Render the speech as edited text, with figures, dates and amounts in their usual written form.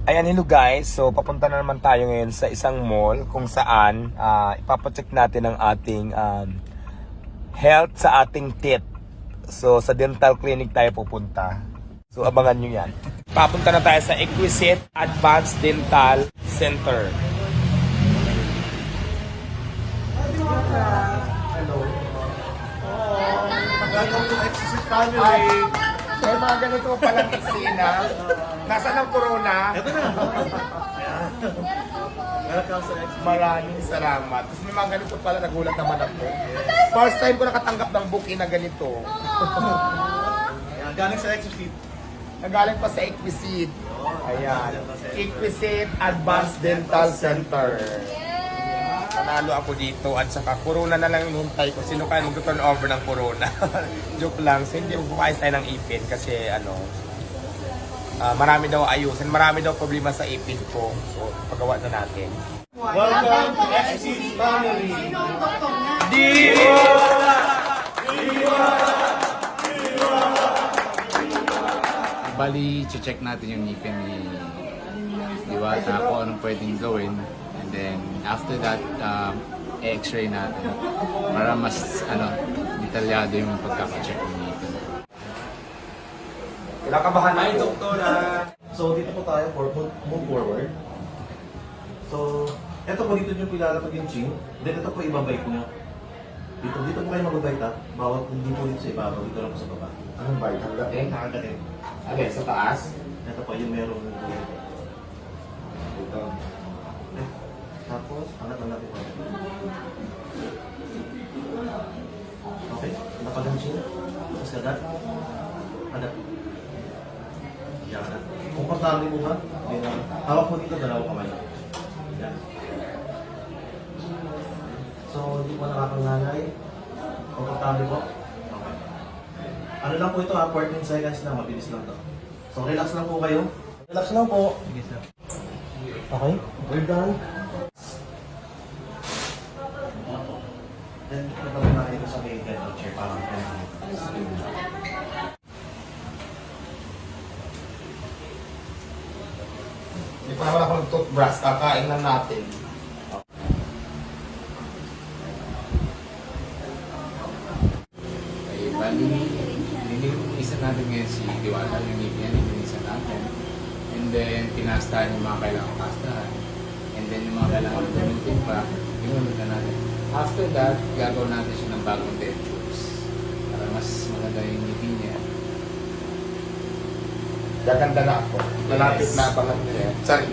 Ayan, hello guys. So, papunta na naman tayo ngayon sa isang mall kung saan ipapacheck natin ang ating health sa ating teeth. So, sa dental clinic tayo pupunta. So, abangan nyo yan. Papunta na tayo sa Exquisite Advanced Dental Center. Hello. Welcome to Exquisite Family. May mga ganito palang eksena. Nasaan ang corona? Ito na. Welcome sa Exquisite. Maraming salamat. Kasi may mga ganito pala, nagulat naman ako. First time ko nakatanggap ng booking na ganito. Ayan, galing sa Exquisite. Nagaling pa sa Exquisite. Ayan. Exquisite Advanced Dental Center. Panalo ako dito at saka corona na lang hinihintay ko. Sino kaya mag-turn over ng corona? Joke lang. So, hindi magpapayos tayo ng ipin kasi marami daw ayusin. Marami daw problema sa ipin ko. So, pagawa na natin. Welcome to Exquisite Family. Bali, check natin yung ngipin ni Diwata kung anong pwedeng gawin. And then, after that, i-x-ray natin para mas detalyado yung pagkakacheck ng ngipin. Kinakabahan Hi, ako. Doktora. So, dito po tayo for move forward. So, eto po dito nyo pilalapag yung chin. Then, ito po ibabike nyo. Dito po kayo magbabike ha. Bawat hindi po dito sa ibabaw. Dito lang po sa baba. Anong bite? Hanggating? Nakagaling. Okay, sa taas. Ito po yung merong Ito. Tapos, angat natin po. Okay, napagang chin. Tapos kagat. Kagat. Yan. Komportable mo ba? Yan. Hawak mo dito, dalawang kamay. Yan. So, hindi mo nakakangalay. Komportable po. Okay. Ano lang po ito ha, 14 seconds lang, mabilis lang to. So, relax lang po kayo. Relax lang po. Sige, sir. Okay, we're done. Then, ito na ito sa may dental chair para Hindi pa naman ako nag-toothbrush. Kakain lang natin. Okay, bali, nilinisan natin ngayon si Diwata yung ngipin, nilinisan natin. And then, pinastahan yung mga kailangang pastahan. And then, yung mga kailangang gamitin pa, ginamit na natin. After that, gagawin natin siya ng bagong dentures para mas maganda yung ngipin niya. Gaganda na ako. Malapit Yes. na abangan niya. Sorry.